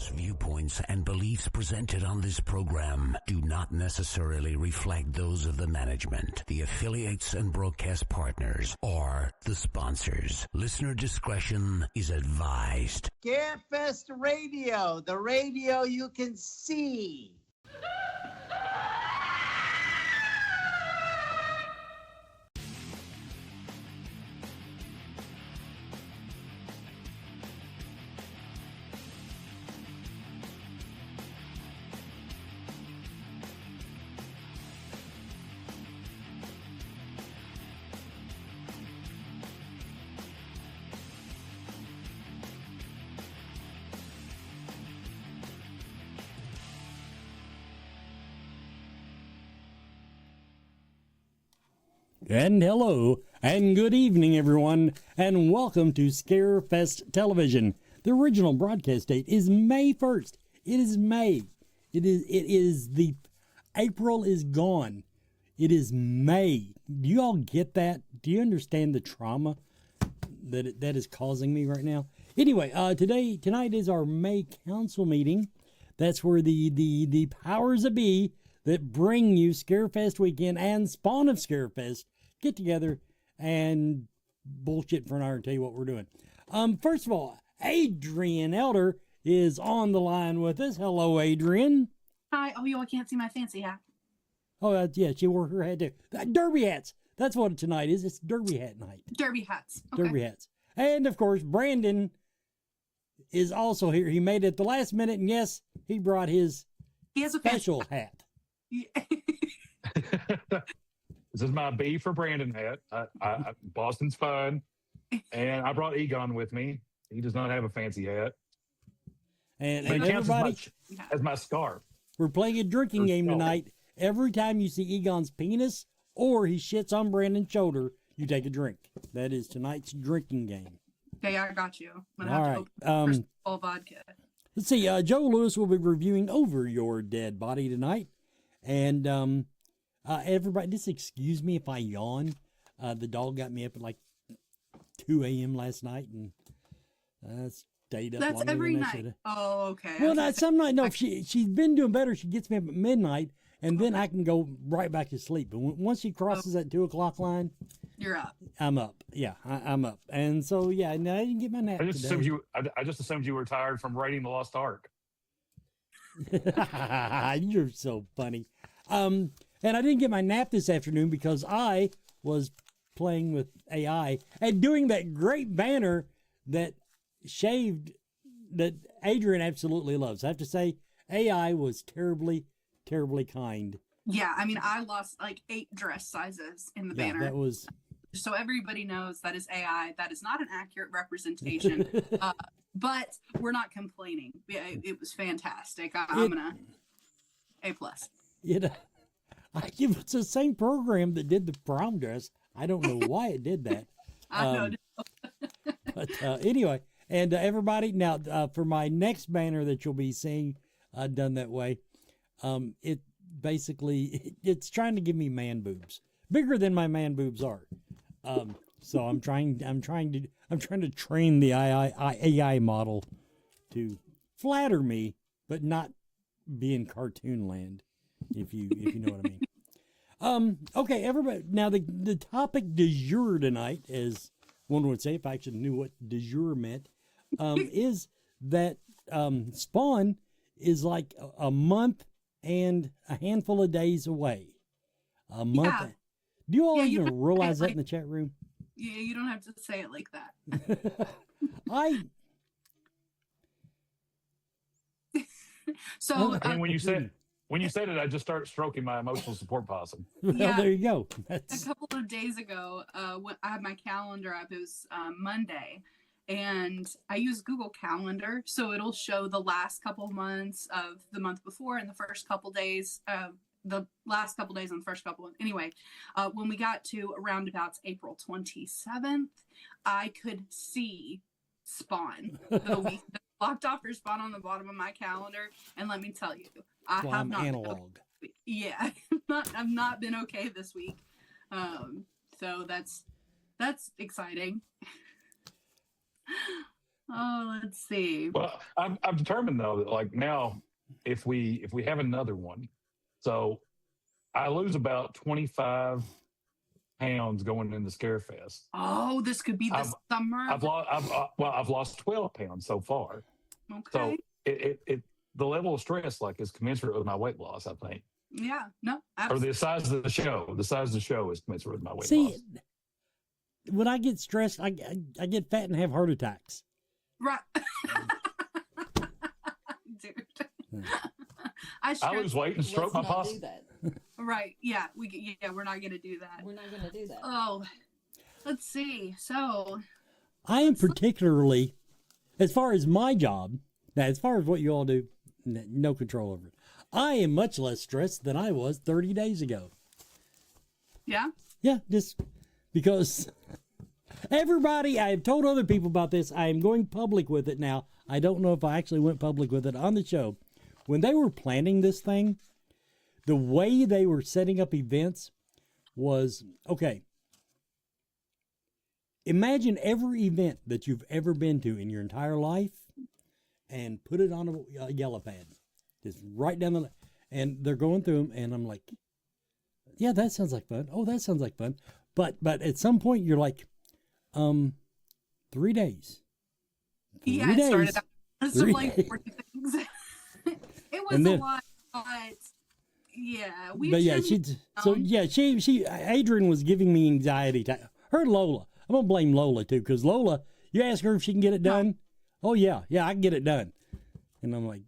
Opinions, viewpoints, and beliefs presented on this program do not necessarily reflect those of the management, the affiliates and broadcast partners, or the sponsors. Listener discretion is advised. Scarefest Radio, the radio you can see. And hello, and good evening, everyone, and welcome to Scarefest Television. The original broadcast date is May 1st. It is May. It is the April is gone. It is May. Do you all get that? Do you understand the trauma that is causing me right now? Anyway, tonight is our May Council meeting. That's where the powers that be that bring you Scarefest weekend and Spawn of Scarefest get together and bullshit for an hour and tell you what we're doing. First of all, Adrian Elder is on the line with us. Hello, Adrian. Hi. Oh, you can't see my fancy hat. Oh, yeah, she wore her hat too. Derby hats. That's what tonight is. It's derby hat night. Derby hats. Okay. Derby hats. And, of course, Brandon is also here. He made it at the last minute, and yes, he brought his special hat. Yeah. This is my B for Brandon hat. Boston's fun. And I brought Egon with me. He does not have a fancy hat. And he counts everybody, as my scarf. We're playing a drinking game tonight. Every time you see Egon's penis or he shits on Brandon's shoulder, you take a drink. That is tonight's drinking game. Okay, I got you. I'm All going to have to open full vodka. Let's see. Joe Lewis will be reviewing Over Your Dead Body tonight. And everybody, just excuse me if I yawn. The dog got me up at like 2 a.m. last night and stayed up. That's every night. Oh, okay. Well, some night, no, she's been doing better. She gets me up at midnight, and then I can go right back to sleep. But once she crosses that 2 o'clock line, you're up. I'm up. Yeah, I'm up. And so, yeah, no, I didn't get my nap I just assumed you were tired from raiding the Lost Ark. You're so funny. And I didn't get my nap this afternoon because I was playing with AI and doing that great banner that Adrian absolutely loves. I have to say, AI was terribly, terribly kind. Yeah, I mean, I lost like 8 dress sizes in the banner. That was... So everybody knows that is AI. That is not an accurate representation. But we're not complaining. It was fantastic. I'm gonna A+. It's the same program that did the prom dress. I don't know why it did that. I know. But anyway, and everybody, now for my next banner that you'll be seeing done that way, it's trying to give me man boobs, bigger than my man boobs are. So I'm trying to train the AI model to flatter me, but not be in cartoon land, if you know what I mean. Okay, everybody. Now the topic du jour tonight, as one would say, if I actually knew what du jour meant, is that Spawn is like a month and a handful of days away. A month. Yeah. Do you all even realize that in the chat room? Yeah, you don't have to say it like that. So when you said it, I just started stroking my emotional support possum. Well, there you go. A couple of days ago, when I had my calendar up, it was Monday, and I use Google Calendar, so it'll show the last couple of months of the month before and the first couple days, the last couple days and the first couple. Anyway, when we got to around about April 27th, I could see Spawn the week that blocked off for Spawn on the bottom of my calendar, and let me tell you, I have not analog. I've not been okay this week. So that's exciting. Oh, let's see. Well, I'm determined though that like now, if we have another one, so I lose about 25 pounds going into Scarefest. Oh, this could be the summer. I've lost 12 pounds so far. Okay. So it the level of stress like is commensurate with my weight loss, I think. Yeah. No. Or Absolutely. the size of the show. The size of the show is commensurate with my weight See, loss. when I get stressed, I get fat and have heart attacks. Right. Dude. I lose weight and stroke my Let's pus. not do that. Right. Yeah. We're not gonna do that. We're not going to do that. Oh, let's see. So I am particularly, as far as my job, now as far as what you all do, no control over it. I am much less stressed than I was 30 days ago. yeah. Yeah, just because everybody, I have told other people about this. I am going public with it now. I don't know if I actually went public with it on the show. When they were planning this thing, the way they were setting up events was, okay, imagine every event that you've ever been to in your entire life and put it on a yellow pad. Just right down the, and they're going through them, and I'm like, yeah, that sounds like fun. Oh, that sounds like fun. But at some point you're like, 3 days. Yeah, it started out as 3 like days. 40 things. It was And then- a lot, but yeah, But yeah, she Adrian was giving me anxiety. Her and Lola. I'm gonna blame Lola too, because Lola, you ask her if she can get it done. Oh yeah, I can get it done. And I'm like,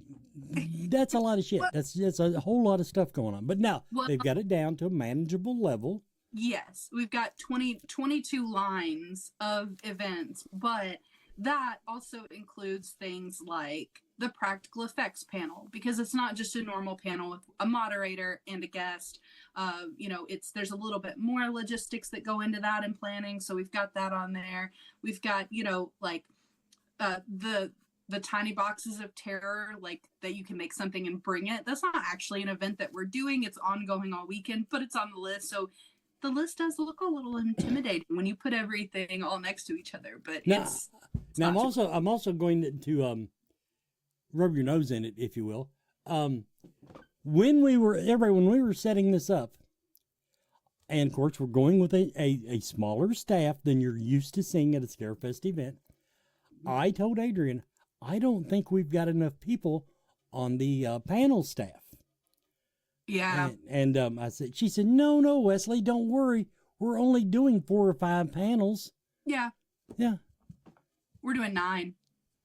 that's a lot of shit. That's a whole lot of stuff going on. But now they've got it down to a manageable level. Yes, we've got 22 lines of events, but that also includes things like the practical effects panel, because it's not just a normal panel with a moderator and a guest. There's a little bit more logistics that go into that and planning. So we've got that on there. We've got, the tiny boxes of terror, like that you can make something and bring it. That's not actually an event that we're doing. It's ongoing all weekend, but it's on the list. So the list does look a little intimidating when you put everything all next to each other, but it's now I'm also going to rub your nose in it, if you will. When we were setting this up, and of course we're going with a smaller staff than you're used to seeing at a Scarefest event, I told Adrian, I don't think we've got enough people on the panel staff. Yeah. And she said, no, Wesley, don't worry. We're only doing 4 or 5 panels. Yeah. Yeah. We're doing 9.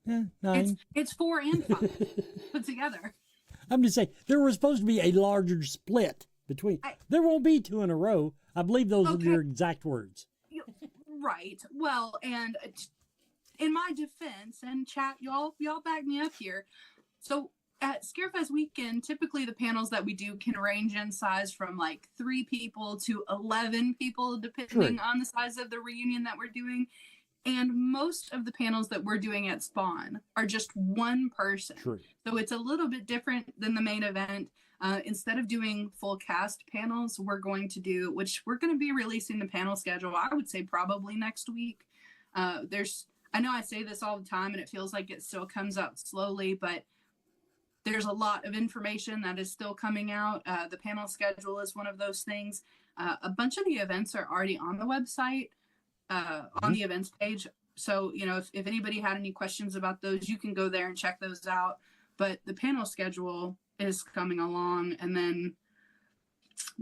Yeah, 9. It's 4 and 5 put together. I'm just saying, there was supposed to be a larger split between. There won't be 2 in a row. I believe those are your exact words. Right. Well, and in my defense, and chat, y'all back me up here. So at Scarefest weekend, typically the panels that we do can range in size from like 3 people to 11 people, depending on the size of the reunion that we're doing. And most of the panels that we're doing at Spawn are just one person. True. So it's a little bit different than the main event. Instead of doing full cast panels, we're going to be releasing the panel schedule, I would say probably next week. I know I say this all the time and it feels like it still comes out slowly, but there's a lot of information that is still coming out. The panel schedule is one of those things. A bunch of the events are already on the website, on the events page. So, if anybody had any questions about those, you can go there and check those out. But the panel schedule is coming along. And then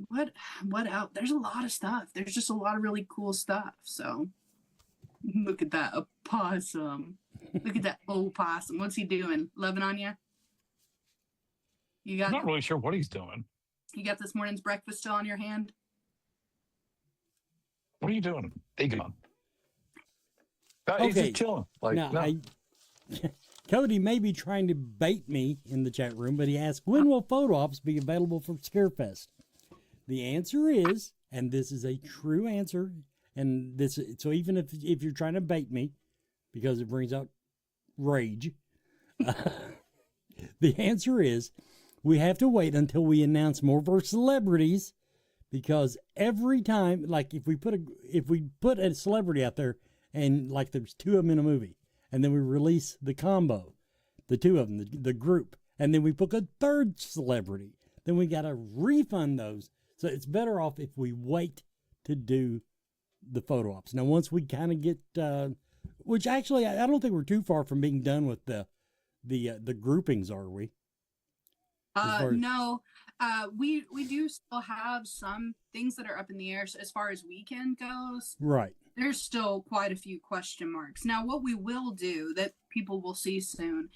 what else? There's a lot of stuff. There's just a lot of really cool stuff. So look at that opossum. Look at that opossum. What's he doing? Loving on you? I'm not really sure what he's doing. You got this morning's breakfast still on your hand? What are you doing? Egon. Okay. He's just chilling. Cody may be trying to bait me in the chat room, but he asked, when will photo ops be available for Scarefest? The answer is, and this is a true answer, and so even if you're trying to bait me, because it brings out rage, the answer is, we have to wait until we announce more of our celebrities, because every time, like if we put a celebrity out there, and like there's 2 of them in a movie, and then we release the combo, the two of them, the group, and then we book a third celebrity. Then we got to refund those. So it's better off if we wait to do the photo ops. Now, once we kind of get, which actually I don't think we're too far from being done with the groupings, are we? No, we do still have some things that are up in the air. So as far as weekend goes, Right. There's still quite a few question marks. Now, what we will do that people will see soon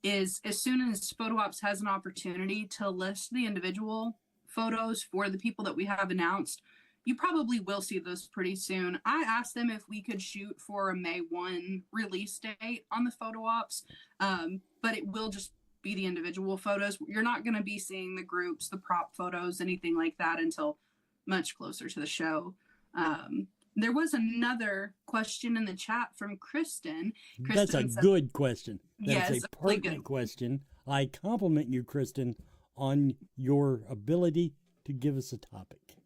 is, as soon as Photo Ops has an opportunity to list the individual photos for the people that we have announced, you probably will see those pretty soon. I asked them if we could shoot for a May 1 release date on the Photo Ops, but it will just be the individual photos. You're not going to be seeing the groups, the prop photos, anything like that until much closer to the show. There was another question in the chat from Kristen. That's a good question. That's yes, a pertinent question. I compliment you, Kristen, on your ability to give us a topic.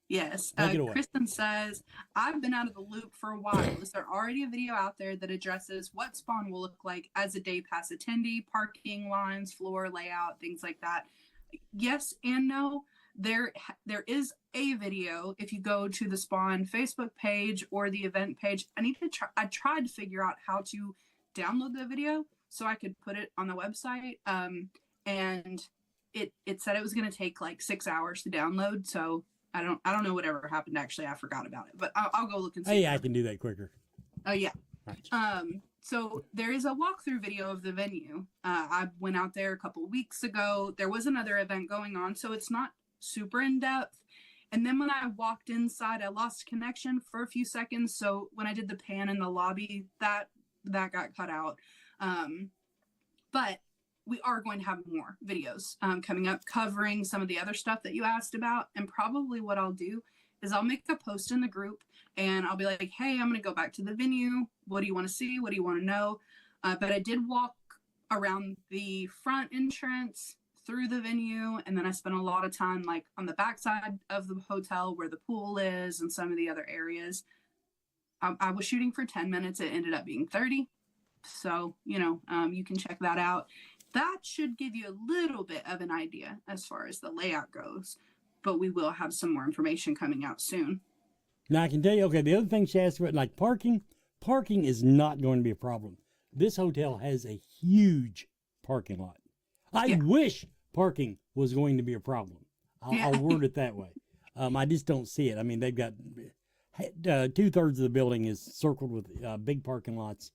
Yes. Take it away. Kristen says, I've been out of the loop for a while. Is there already a video out there that addresses what Spawn will look like as a day pass attendee, parking lines, floor layout, things like that? Yes and no. There is a video. If you go to the Spawn Facebook page or the event page, I tried to figure out how to download the video so I could put it on the website. And it said it was going to take like 6 hours to download. So I don't know whatever happened. Actually, I forgot about it, but I'll go look and see. Hey, I can do that quicker. Oh yeah. Right. So there is a walkthrough video of the venue. I went out there a couple weeks ago. There was another event going on, so it's not super in depth. And then when I walked inside, I lost connection for a few seconds. So when I did the pan in the lobby, that got cut out. But we are going to have more videos coming up covering some of the other stuff that you asked about. And probably what I'll do is I'll make a post in the group and I'll be like, hey, I'm going to go back to the venue. What do you want to see? What do you want to know? But I did walk around the front entrance, through the venue, and then I spent a lot of time like on the backside of the hotel where the pool is and some of the other areas. I was shooting for 10 minutes. It ended up being 30. So, you can check that out. That should give you a little bit of an idea as far as the layout goes, but we will have some more information coming out soon. Now I can tell you, okay, the other thing she asked about, like parking is not going to be a problem. This hotel has a huge parking lot. I wish parking was going to be a problem. I'll word it that way. I just don't see it. I mean, they've got 2/3 of the building is circled with big parking lots,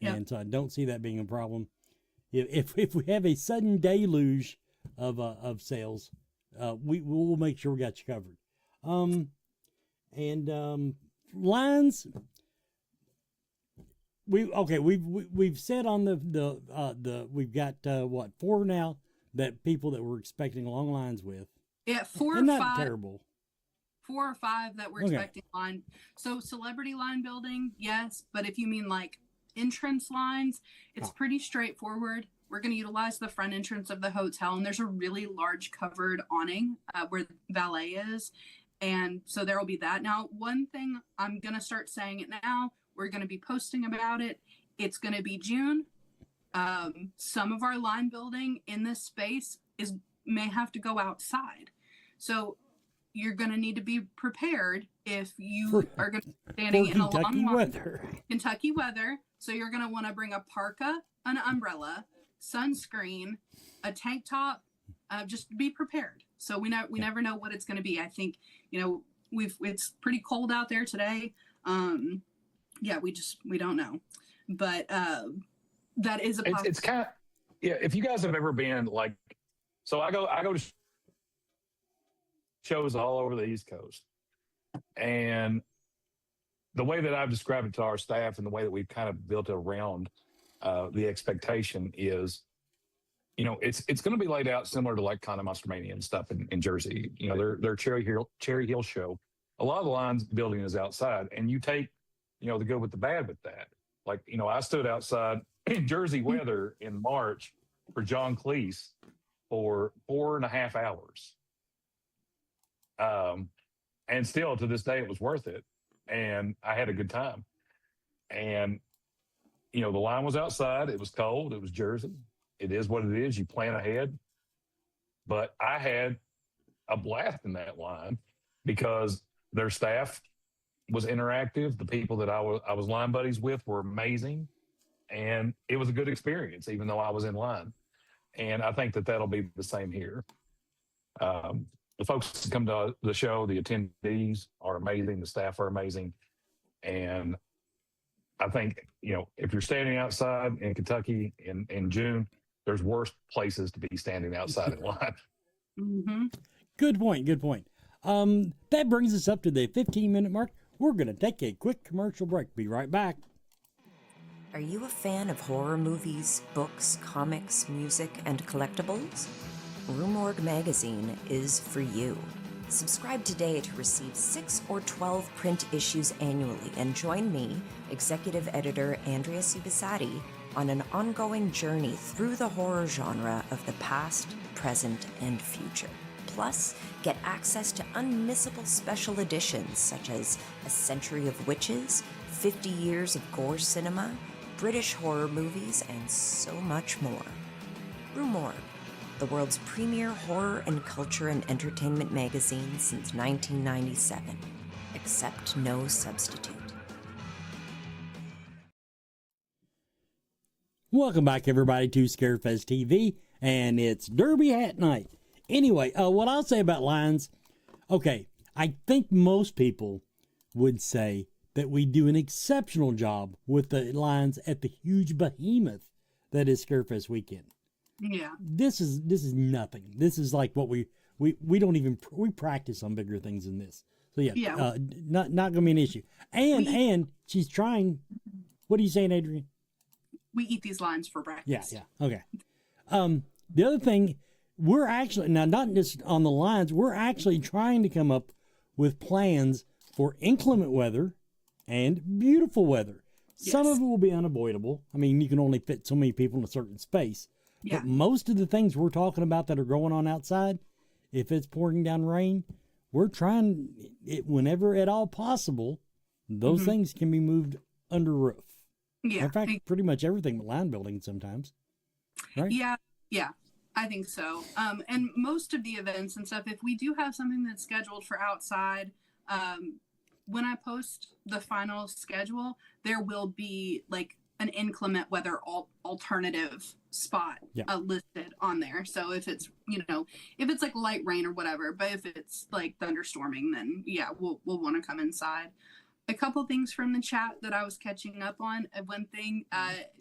and so I don't see that being a problem. If we have a sudden deluge of sales, we'll make sure we got you covered. Lines. We've said on the we've got 4 now that people that we're expecting long lines with. Yeah, 4 and or not 5. Terrible. 4 or 5 that we're expecting line. So celebrity line building, yes, but if you mean like entrance lines, it's pretty straightforward. We're going to utilize the front entrance of the hotel, and there's a really large covered awning where the valet is, and so there will be that. Now, one thing I'm going to start saying it now. We're going to be posting about it. It's going to be June. Some of our line building in this space may have to go outside. So you're going to need to be prepared if you are going to be standing in a long line. Kentucky weather. So you're going to want to bring a parka, an umbrella, sunscreen, a tank top. Just be prepared. So we never know what it's going to be. I think, it's pretty cold out there today. We don't know, but that is a possibility. It's kind of, if you guys have ever been like, so I go to shows all over the East Coast, and the way that I've described it to our staff and the way that we've kind of built around the expectation is, it's going to be laid out similar to like kind of Monstermania and stuff in Jersey. Their Cherry Hill show. A lot of the lines building is outside, and you take the good with the bad with that. Like, I stood outside in Jersey weather in March for John Cleese for 4.5 hours. And still to this day, it was worth it. And I had a good time. And the line was outside. It was cold. It was Jersey. It is what it is. You plan ahead. But I had a blast in that line because their staff was interactive. The people that I was line buddies with were amazing, and it was a good experience, even though I was in line. And I think that that'll be the same here. The folks that come to the show, the attendees are amazing. The staff are amazing, and I think if you're standing outside in Kentucky in June, there's worse places to be standing outside in line. Mm-hmm. Good point. Good point. That brings us up to the 15-minute mark. We're going to take a quick commercial break. Be right back. Are you a fan of horror movies, books, comics, music, and collectibles? Room Org magazine is for you. Subscribe today to receive 6 or 12 print issues annually and join me, executive editor Andrea Subisati, on an ongoing journey through the horror genre of the past, present, and future. Plus, get access to unmissable special editions such as A Century of Witches, 50 Years of Gore Cinema, British horror movies, and so much more. Rue Morgue, the world's premier horror and culture and entertainment magazine since 1997. Accept no substitute. Welcome back, everybody, to Scarefest TV, and it's Derby Hat Night. Anyway, what I'll say about lines, okay, I think most people would say that we do an exceptional job with the lines at the huge behemoth that is Scarefest weekend. Yeah. This is nothing. This is like what we don't even, we practice on bigger things than this. So yeah. Not gonna be an issue. And she's trying. What are you saying, Adrian? We eat these lines for breakfast. Yeah. Okay. The other thing, we're actually, now not just on the lines, we're actually trying to come up with plans for inclement weather and beautiful weather. Yes. Some of it will be unavoidable. I mean, you can only fit so many people in a certain space. Yeah. But most of the things we're talking about that are going on outside, if it's pouring down rain, we're trying it whenever at all possible. Those things can be moved under roof. Yeah. In fact, pretty much everything but line building sometimes. Right? Yeah, I think so. And most of the events and stuff, if we do have something that's scheduled for outside, when I post the final schedule, there will be like an inclement weather alternative spot listed on there. So if it's, if it's like light rain or whatever, but if it's like thunderstorming, then yeah, we'll want to come inside. A couple things from the chat that I was catching up on. One thing,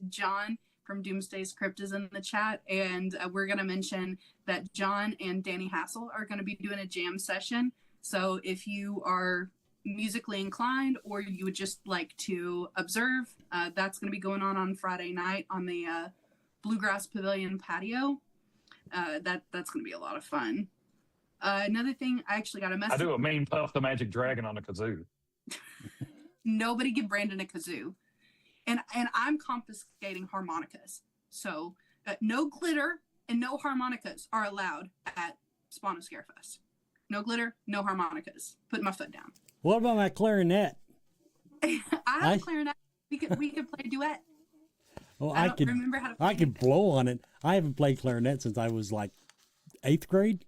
John from Doomsday's Crypt is in the chat, and we're going to mention that John and Danny Hassel are going to be doing a jam session. So if you are musically inclined or you would just like to observe, that's going to be going on Friday night on the Bluegrass Pavilion patio. That's going to be a lot of fun. Another thing, I actually got a message. I do a mean Puff the Magic Dragon on a kazoo. Nobody give Brandon a kazoo. And I'm confiscating harmonicas. So no glitter and no harmonicas are allowed at Spawn of Scarefest. No glitter, no harmonicas. Put my foot down. What about my clarinet? I have a clarinet. We could play a duet. Well, I don't remember how to play I could blow on it. I haven't played clarinet since I was like 8th grade.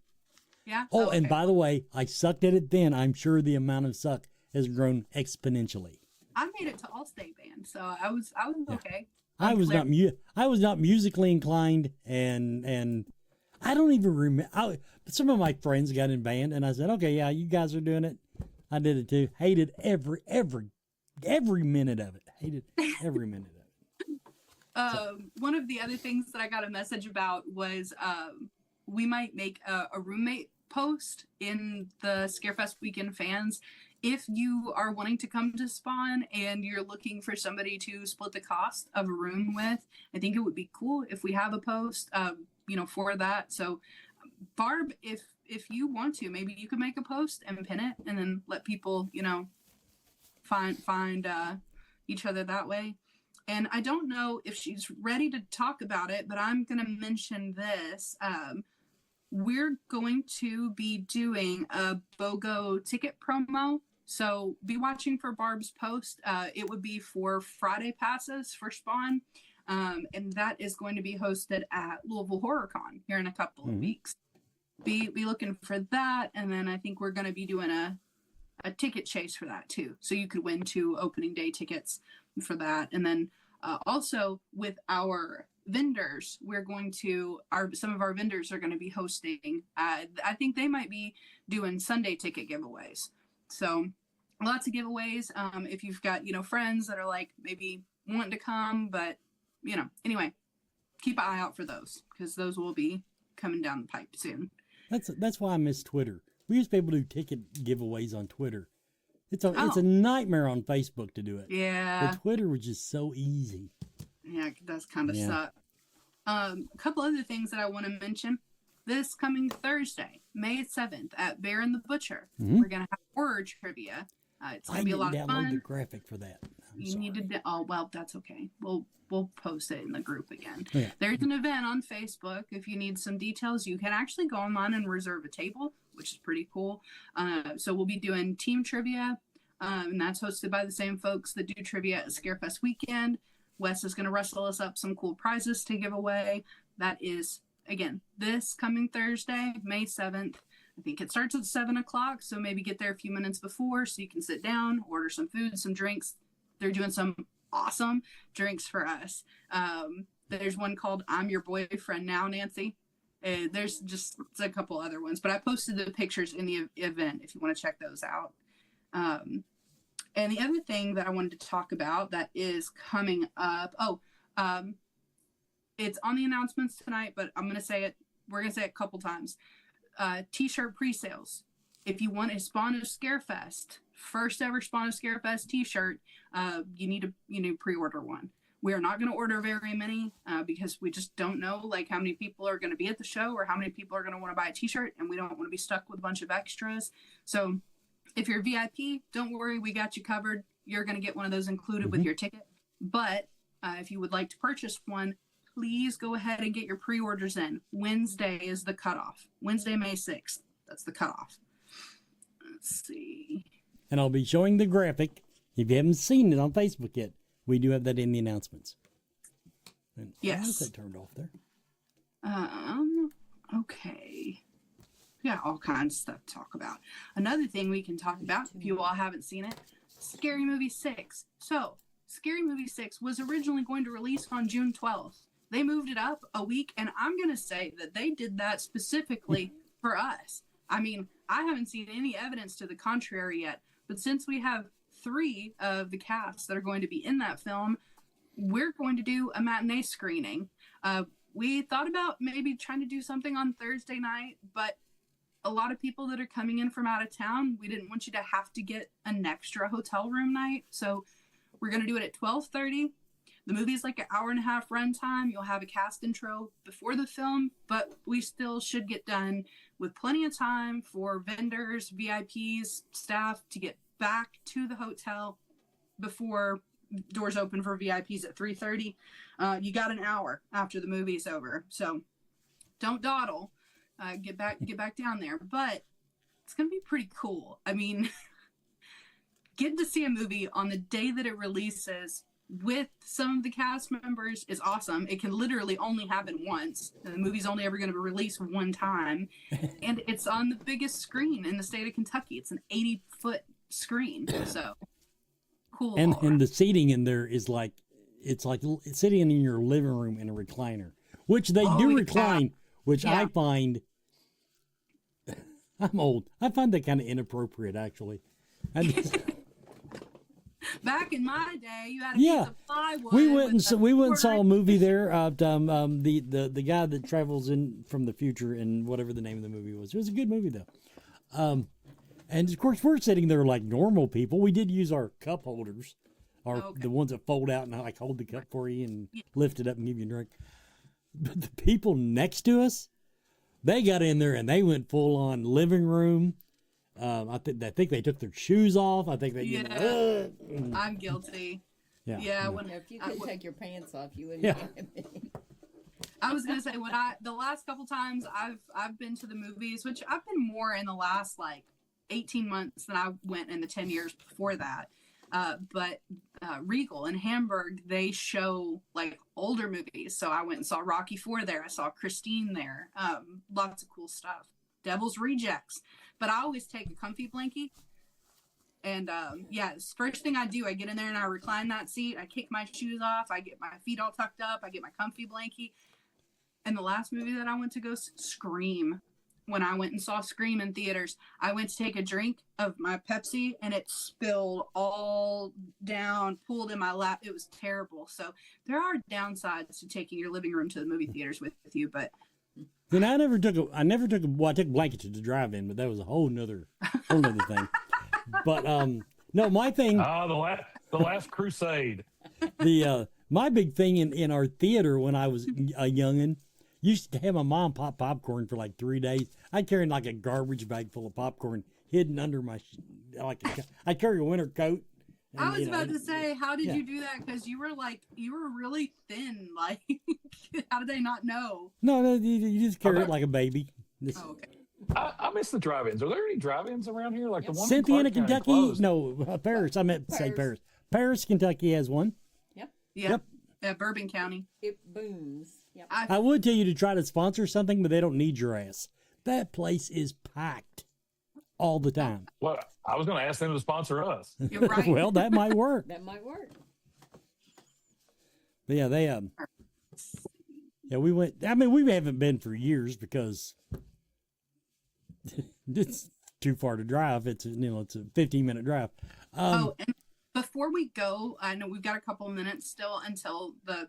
Yeah. Oh, okay. And by the way, I sucked at it then. I'm sure the amount of suck has grown exponentially. I made it to all-state band, so I was okay. I was not musically inclined, and I don't even remember. Some of my friends got in band, and I said, "Okay, yeah, you guys are doing it." I did it too. Hated every minute of it. Hated every minute of it. One of the other things that I got a message about was we might make a roommate post in the Scarefest Weekend fans. If you are wanting to come to Spawn and you're looking for somebody to split the cost of a room with, I think it would be cool if we have a post, for that. So, Barb, if you want to, maybe you could make a post and pin it, and then let people, find each other that way. And I don't know if she's ready to talk about it, but I'm going to mention this. We're going to be doing a BOGO ticket promo. So be watching for Barb's post. It would be for Friday passes for Spawn. And that is going to be hosted at Louisville HorrorCon here in a couple of weeks. Be looking for that. And then I think we're going to be doing a ticket chase for that too. So you could win 2 opening day tickets for that. And then also with our vendors, we're going to, some of our vendors are going to be hosting, I think they might be doing Sunday ticket giveaways. So lots of giveaways. If you've got, friends that are like maybe wanting to come, but anyway, keep an eye out for those because those will be coming down the pipe soon. That's why I miss Twitter. We used to be able to do ticket giveaways on Twitter. It's a nightmare on Facebook to do it. Yeah. But Twitter was just so easy. Yeah, it does kind of suck. A couple other things that I want to mention. This coming Thursday, May 7th at Bear and the Butcher, we're going to have horror trivia. It's going to be a lot of fun. I didn't download the graphic for that. You needed to. Oh well, that's okay. We'll post it in the group again. Yeah. There's an event on Facebook. If you need some details, you can actually go online and reserve a table, which is pretty cool. So we'll be doing team trivia, and that's hosted by the same folks that do trivia at Scarefest weekend. Wes is going to wrestle us up some cool prizes to give away. That is, again, this coming Thursday, May 7th. I think it starts at 7 o'clock, so maybe get there a few minutes before so you can sit down, order some food, some drinks. They're doing some awesome drinks for us. There's one called I'm Your Boyfriend Now, Nancy. There's just a couple other ones, but I posted the pictures in the event if you want to check those out. And the other thing that I wanted to talk about that is coming up, it's on the announcements tonight, but I'm going to say it. We're going to say it a couple times. T-shirt pre-sales. If you want a Spawn of Scarefest, first ever Spawn of Scarefest t-shirt, you need to pre-order one. We are not going to order very many because we just don't know like how many people are going to be at the show or how many people are going to want to buy a t-shirt, and we don't want to be stuck with a bunch of extras. So if you're VIP, don't worry, we got you covered. You're going to get one of those included with your ticket. But if you would like to purchase one, please go ahead and get your pre-orders in. Wednesday is the cutoff. Wednesday, May 6th. That's the cutoff. Let's see. And I'll be showing the graphic. If you haven't seen it on Facebook yet, we do have that in the announcements. And yes. Why is that turned off there? Okay. We got all kinds of stuff to talk about. Another thing we can talk about, if you all haven't seen it, Scary Movie 6. So, Scary Movie 6 was originally going to release on June 12th. They moved it up a week, and I'm going to say that they did that specifically for us. I mean, I haven't seen any evidence to the contrary yet, but since we have 3 of the casts that are going to be in that film, we're going to do a matinee screening. We thought about maybe trying to do something on Thursday night, but a lot of people that are coming in from out of town, we didn't want you to have to get an extra hotel room night. So we're going to do it at 12:30. The movie's like an hour and a half runtime. You'll have a cast intro before the film, but we still should get done with plenty of time for vendors, VIPs, staff to get back to the hotel before doors open for VIPs at 3:30. You got an hour after the movie's over, so don't dawdle. Get back down there. But it's gonna be pretty cool. I mean, getting to see a movie on the day that it releases with some of the cast members is awesome. It can literally only happen once. The movie's only ever going to be released one time, and it's on the biggest screen in the state of Kentucky. It's an 80-foot screen, so cool. And the seating in there is like it's like sitting in your living room in a recliner, which they do recline, which I find. I'm old. I find that kind of inappropriate, actually. Back in my day, you had a piece of plywood. We went and saw a movie there. The guy that travels in from the future and whatever the name of the movie was. It was a good movie though. And of course we're sitting there like normal people. We did use our cup holders, the ones that fold out and I like hold the cup for you and lift it up and give you a drink. But the people next to us, they got in there and they went full on living room. I think they took their shoes off. I think they. I'm guilty. Yeah. If you could take your pants off, you wouldn't. Yeah. I was gonna say the last couple times I've been to the movies, which I've been more in the last like 18 months than I went in the 10 years before that. But Regal in Hamburg, they show like older movies. So I went and saw Rocky IV there. I saw Christine there. Lots of cool stuff. Devil's Rejects. But I always take a comfy blankie. And first thing I do, I get in there and I recline that seat. I kick my shoes off. I get my feet all tucked up. I get my comfy blankie. And the last movie that I went to go, Scream. When I went and saw Scream in theaters, I went to take a drink of my Pepsi and it spilled all down, pulled in my lap. It was terrible. So there are downsides to taking your living room to the movie theaters with you, but. Then I took a blanket to the drive-in, but that was a whole nother thing. But no, my thing. The last crusade. My big thing in our theater when I was a youngin', used to have my mom pop popcorn for like 3 days. I'd carry like a garbage bag full of popcorn hidden under my I'd carry a winter coat. And, I was about to say, how did you do that? Because you were really thin. Like, how did they not know? No, you just carry it like a baby. Oh, okay. I miss the drive-ins. Are there any drive-ins around here? Like the one Cynthia, in Kentucky? closed? No, Paris. I meant to say Paris. Paris, Kentucky has one. Yep. Yeah, Bourbon County. It booms. Yep. I would tell you to try to sponsor something, but they don't need your ass. That place is packed all the time. Well, I was going to ask them to sponsor us. You're right. Well, that might work. That might work. But yeah, we went. I mean, we haven't been for years because it's too far to drive. It's a 15-minute drive. And before we go, I know we've got a couple minutes still until the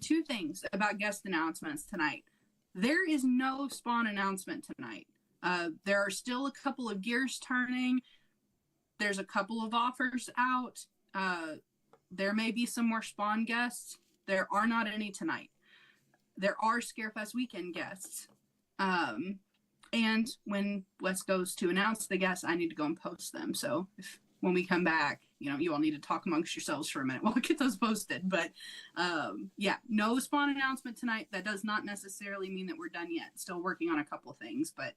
two things about guest announcements tonight. There is no Spawn announcement tonight. There are still a couple of gears turning. There's a couple of offers out. There may be some more Spawn guests. There are not any tonight. There are Scarefest weekend guests. And when Wes goes to announce the guests, I need to go and post them. So when we come back, you all need to talk amongst yourselves for a minute. We'll get those posted. But no Spawn announcement tonight. That does not necessarily mean that we're done yet. Still working on a couple of things. But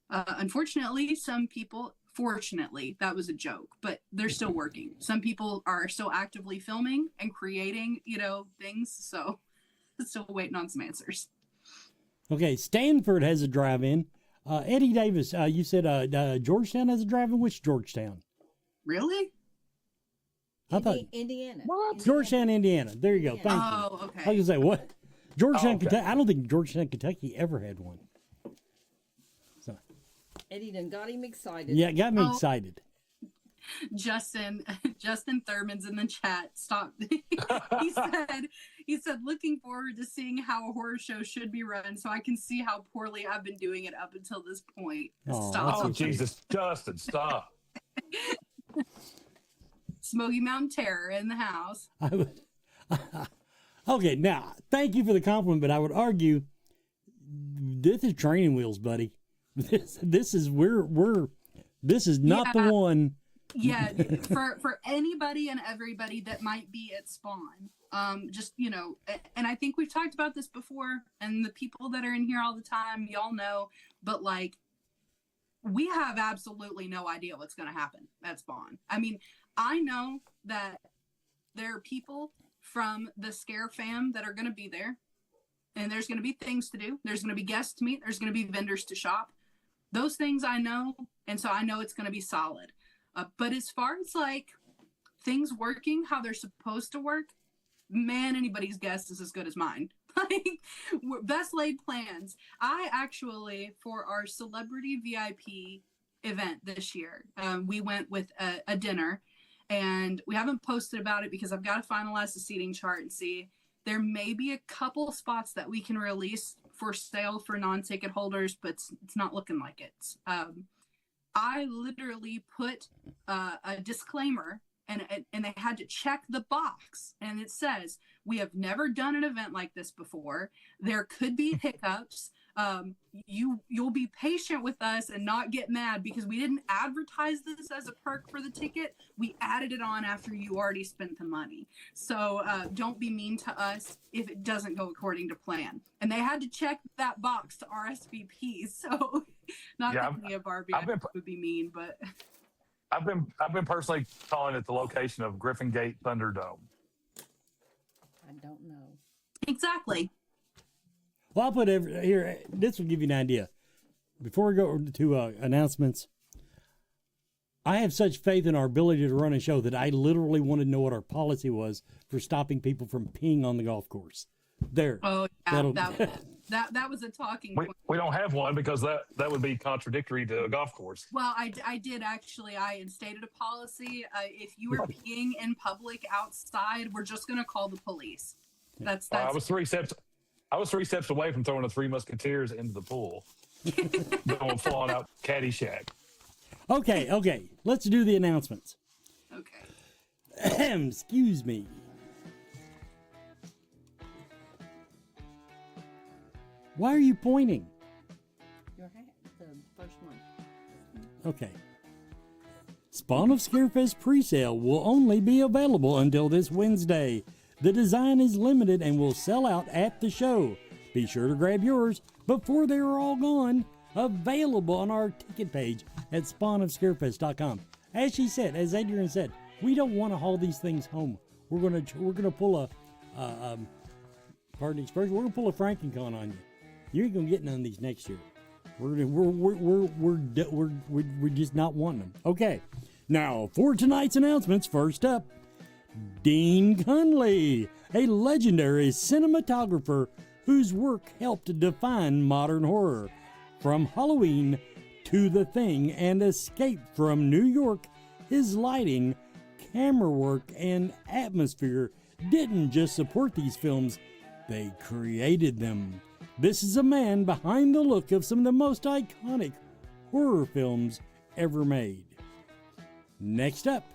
unfortunately, some people, fortunately, that was a joke, but they're still working. Some people are still actively filming and creating, things. So still waiting on some answers. Okay, Stanford has a drive-in. Eddie Davis, you said Georgetown has a drive-in. Which Georgetown? Really? I thought Indiana. What? Georgetown, Indiana. There you go. Thank you. Oh, okay. I was gonna say what? Georgetown, Kentucky. I don't think Georgetown, Kentucky ever had one. So. Eddie done got him excited. Yeah, it got me excited. Justin Thurman's in the chat. Stop. He said, looking forward to seeing how a horror show should be run, so I can see how poorly I've been doing it up until this point. Stop. Oh, Jesus, Justin, stop. Smoky Mountain Terror in the house. Okay, now thank you for the compliment, but I would argue this is training wheels, buddy. This is this is not the one. Yeah, for anybody and everybody that might be at Spawn, and I think we've talked about this before, and the people that are in here all the time, y'all know, but like, we have absolutely no idea what's going to happen at Spawn. I mean, I know that there are people from the Scare fam that are going to be there, and there's going to be things to do. There's going to be guests to meet. There's going to be vendors to shop. Those things I know, and so I know it's going to be solid. But as far as like things working how they're supposed to work, man, anybody's guess is as good as mine. Like, best laid plans. I actually, for our celebrity VIP event this year, we went with a dinner, and we haven't posted about it because I've got to finalize the seating chart and see. There may be a couple spots that we can release for sale for non-ticket holders, but it's not looking like it. I literally put a disclaimer, and they had to check the box, and it says, we have never done an event like this before. There could be hiccups. You'll be patient with us and not get mad because we didn't advertise this as a perk for the ticket. We added it on after you already spent the money. So don't be mean to us if it doesn't go according to plan. And they had to check that box to RSVP. So Not Yeah, thinking of Barbie I've been- would be mean, but I've been personally calling it the location of Griffin Gate Thunderdome. I don't know. exactly. Well, I'll put here. This will give you an idea. Before we go to announcements, I have such faith in our ability to run a show that I literally wanted to know what our policy was for stopping people from peeing on the golf course. There. Oh, yeah, that was a talking point. We don't have one because that would be contradictory to a golf course. Well, I did actually. I instated a policy. If you were peeing in public outside, we're just going to call the police. That's I was 3 steps. I was 3 steps away from throwing the Three Musketeers into the pool. Going falling out Caddyshack. Okay. Let's do the announcements. Okay. Excuse me. Why are you pointing? Your hat, the first one. Okay. Spawn of Scarefest presale will only be available until this Wednesday. The design is limited and will sell out at the show. Be sure to grab yours before they are all gone. Available on our ticket page at spawnofscarefest.com. As she said, as Adrian said, we don't want to haul these things home. We're gonna pull a pardon the expression. We're gonna pull a Frankencon on you. You ain't gonna get none of these next year. We're just not wanting them. Okay, now for tonight's announcements. First up, Dean Cunley, a legendary cinematographer whose work helped define modern horror. From Halloween to The Thing and Escape from New York, his lighting, camera work, and atmosphere didn't just support these films, they created them. This is a man behind the look of some of the most iconic horror films ever made. Next up,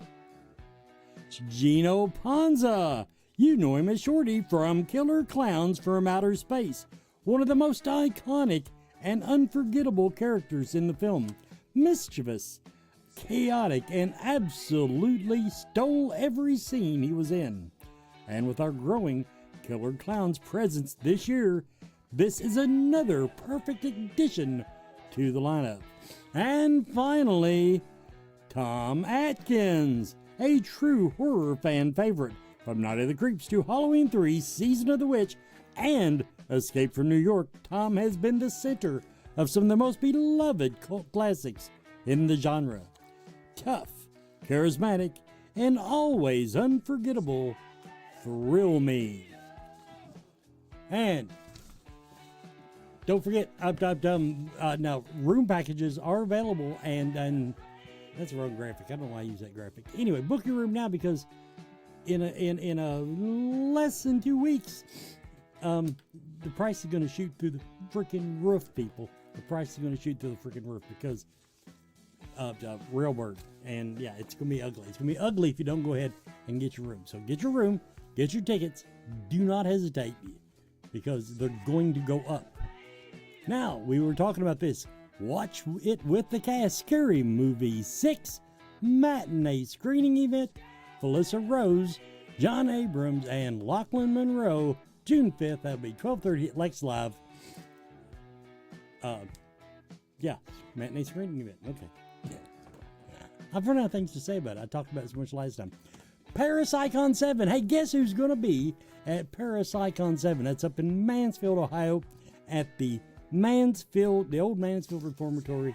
Gino Panza. You know him as Shorty from Killer Clowns from Outer Space, one of the most iconic and unforgettable characters in the film. Mischievous, chaotic, and absolutely stole every scene he was in. And with our growing Killer Clowns presence this year, this is another perfect addition to the lineup. And finally, Tom Atkins, a true horror fan favorite. From Night of the Creeps to Halloween 3, Season of the Witch, and Escape from New York, Tom has been the center of some of the most beloved cult classics in the genre. Tough, charismatic, and always unforgettable, thrill me. And don't forget, now room packages are available, and that's the wrong graphic. I don't know why I use that graphic. Anyway, book your room now because in a less than 2 weeks, the price is going to shoot through the freaking roof, people. The price is going to shoot through the freaking roof because of Railbird. And yeah, it's going to be ugly. It's going to be ugly if you don't go ahead and get your room. So get your room, get your tickets. Do not hesitate because they're going to go up. Now, we were talking about this. Watch it with the cast. Scary Movie 6 matinee screening event. Felissa Rose, John Abrams, and Lachlan Monroe. June 5th, that'll be 12:30 at Lex Live. Yeah, matinee screening event. Okay. I've run out of things to say about it. I talked about it so much last time. Paris Icon 7. Hey, guess who's going to be at Paris Icon 7? That's up in Mansfield, Ohio, at the old Mansfield Reformatory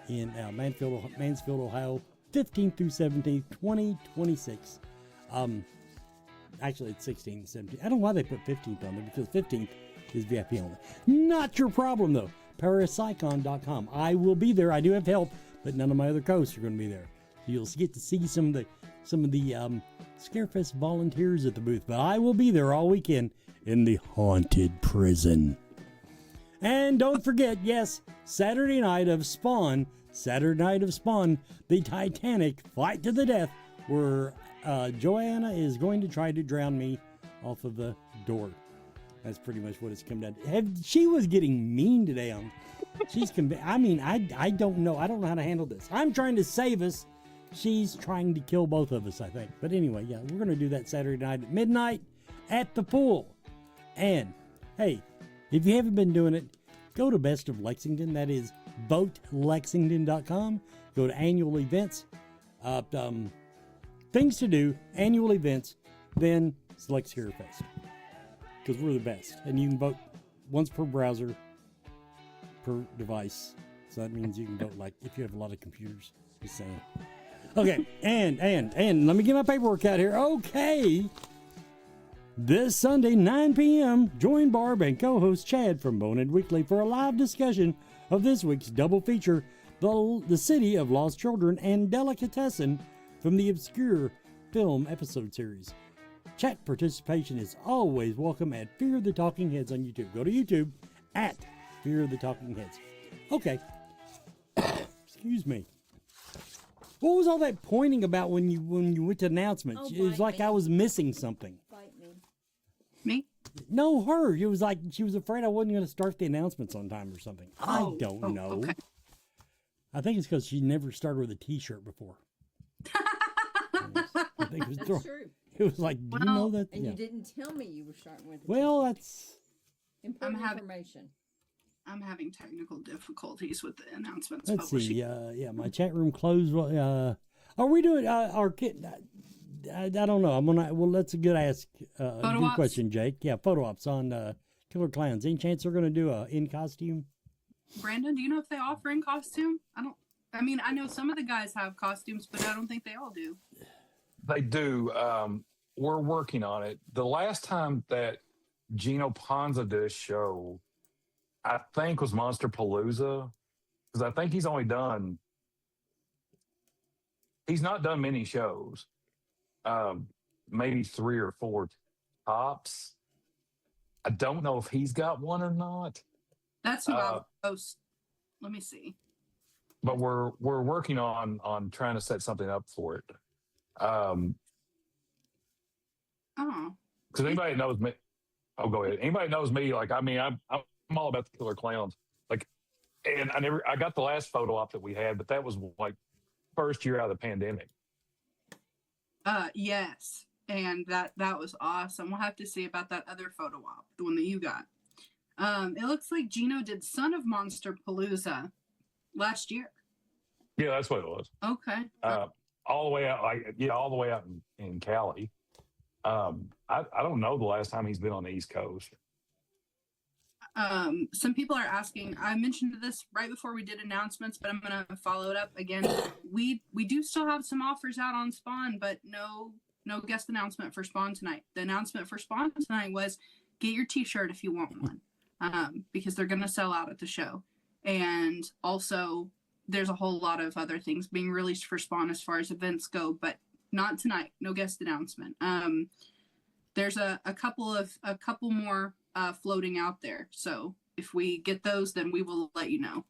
in Mansfield, Ohio, 15th through 17th, 2026. Actually, it's 16th and 17th. I don't know why they put 15th on there because 15th is VIP only. Not your problem, though. ParisIcon.com. I will be there. I do have help, but none of my other hosts are going to be there. You'll get to see some of the Scarefest volunteers at the booth, but I will be there all weekend in the haunted prison. And don't forget, yes, Saturday night of Spawn, the Titanic fight to the death, where Joanna is going to try to drown me off of the door. That's pretty much what it's come down to. She was getting mean today. I don't know. I don't know how to handle this. I'm trying to save us. She's trying to kill both of us, I think. But anyway, yeah, we're going to do that Saturday night at midnight at the pool. And, hey, if you haven't been doing it, go to Best of Lexington. That is votelexington.com. Go to annual events, things to do, annual events, then select ScareFest. Because we're the best. And you can vote once per browser, per device. So that means you can vote like if you have a lot of computers. Just saying. Okay, and let me get my paperwork out here. Okay. This Sunday, 9 p.m., join Barb and co-host Chad from Bonehead Weekly for a live discussion of this week's double feature, The City of Lost Children and Delicatessen from the Obscure Film episode series. Chat participation is always welcome at Fear the Talking Heads on YouTube. Go to YouTube at Fear the Talking Heads. Okay. Excuse me. What was all that pointing about when you went to announcements? It was like I was missing something. Bite me. Me? No, her. It was like she was afraid I wasn't going to start the announcements on time or something. I don't know. Okay. I think it's because she never started with a T-shirt before. I think it was That's true. It was like, do you know that? And Yeah. you didn't tell me you were starting with. Well, that's important I'm having- information. I'm having technical difficulties with the announcements let's publishing. see. Yeah, my chat room closed. Are we doing our kid? I don't know. I'm gonna. Well, that's a good ask. Photo Good ops? question, Jake. Yeah, photo ops on Killer Clowns. Any chance they're gonna do a in costume? Brandon, do you know if they offer in costume? I mean, I know some of the guys have costumes, but I don't think they all do. They do. We're working on it. The last time that Gino Ponza did a show, I think was Monster Palooza, because I think he's not done many shows, maybe 3 or 4 tops. I don't know if he's got one or not. That's who I would post. Let me see. But we're working on trying to set something up for it. Oh, Because anybody knows me. Oh, go ahead. Anybody knows me? Like, I mean, I'm all about the Killer Clowns. Like, and I got the last photo op that we had, but that was like first year out of the pandemic. yes, and that was awesome. We'll have to see about that other photo op, the one that you got. It looks like Gino did Son of Monster Palooza last year. Yeah, that's what it was. Okay. All the way out, all the way out in Cali. I don't know the last time he's been on the East Coast. Some people are asking, I mentioned this right before we did announcements, but I'm going to follow it up again. We do still have some offers out on Spawn, but no guest announcement for Spawn tonight. The announcement for Spawn tonight was get your t-shirt if you want one, because they're going to sell out at the show. And also there's a whole lot of other things being released for Spawn as far as events go, but not tonight. No guest announcement. There's a couple more floating out there. So if we get those, then we will let you know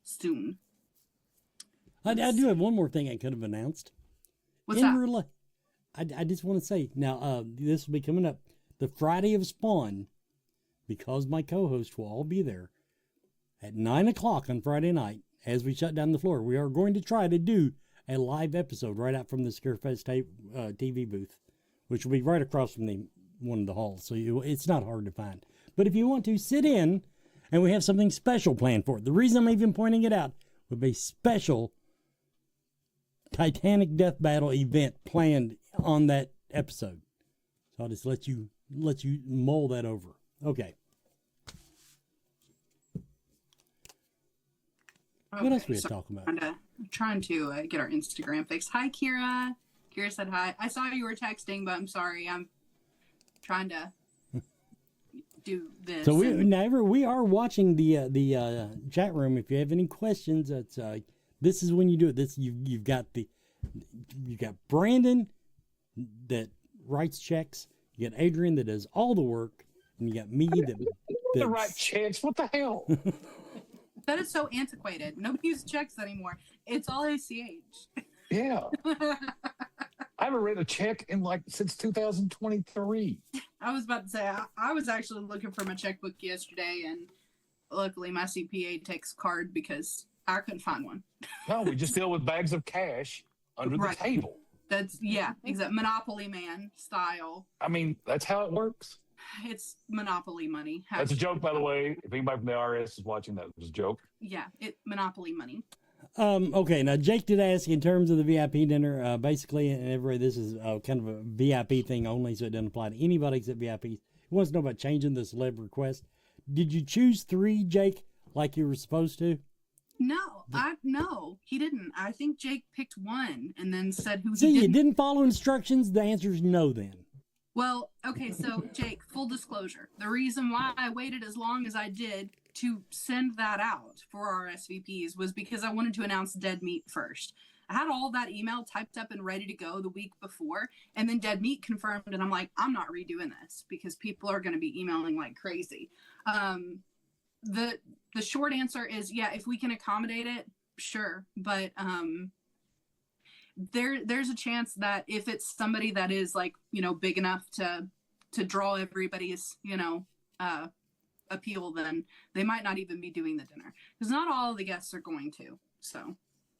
soon. I do have one more thing I could have announced. What's that? I just want to say now, this will be coming up the Friday of Spawn, because my co-host will all be there at 9:00 on Friday night as we shut down the floor. We are going to try to do a live episode right out from the Scarefest TV booth, which will be right across from one of the halls. So it's not hard to find. But if you want to sit in, and we have something special planned for it. The reason I'm even pointing it out would be special Titanic Death Battle event planned on that episode. So I'll just let you mull that over. Okay. What else we had to talk about? Trying to get our Instagram fixed. Hi, Kira. Kira said hi. I saw you were texting, but I'm sorry. I'm trying to do this. So we are watching the chat room. If you have any questions, that's this is when you do it. This you've got Brandon that writes checks. You got Adrian that does all the work, and you got me that The right checks. What the hell? That is so antiquated. Nobody uses checks anymore. It's all ACH. Yeah. I haven't read a check since 2023. I was about to say, I was actually looking for my checkbook yesterday, and luckily my CPA takes card because I couldn't find one. No, we just deal with bags of cash under the table. That's, yeah, exactly. Monopoly Man style. I mean, that's how it works. It's monopoly money. That's a joke, by the way. If anybody from the IRS is watching, that was a joke. Yeah, monopoly money. Okay, now Jake did ask in terms of the VIP dinner, basically, and everybody, this is kind of a VIP thing only, so it doesn't apply to anybody except VIPs. He wants to know about changing the celeb request. Did you choose 3, Jake, like you were supposed to? No, he didn't. I think Jake picked 1 and then said who See, he didn't. you didn't follow instructions. The answer is no then. Well, okay, so Jake, full disclosure. The reason why I waited as long as I did to send that out for our SVPs was because I wanted to announce Dead Meat first. I had all that email typed up and ready to go the week before, and then Dead Meat confirmed, and I'm like, I'm not redoing this because people are going to be emailing like crazy. The short answer is, yeah, if we can accommodate it, sure. But there's a chance that if it's somebody that is like, big enough to draw everybody's, appeal, then they might not even be doing the dinner because not all of the guests are going to. So,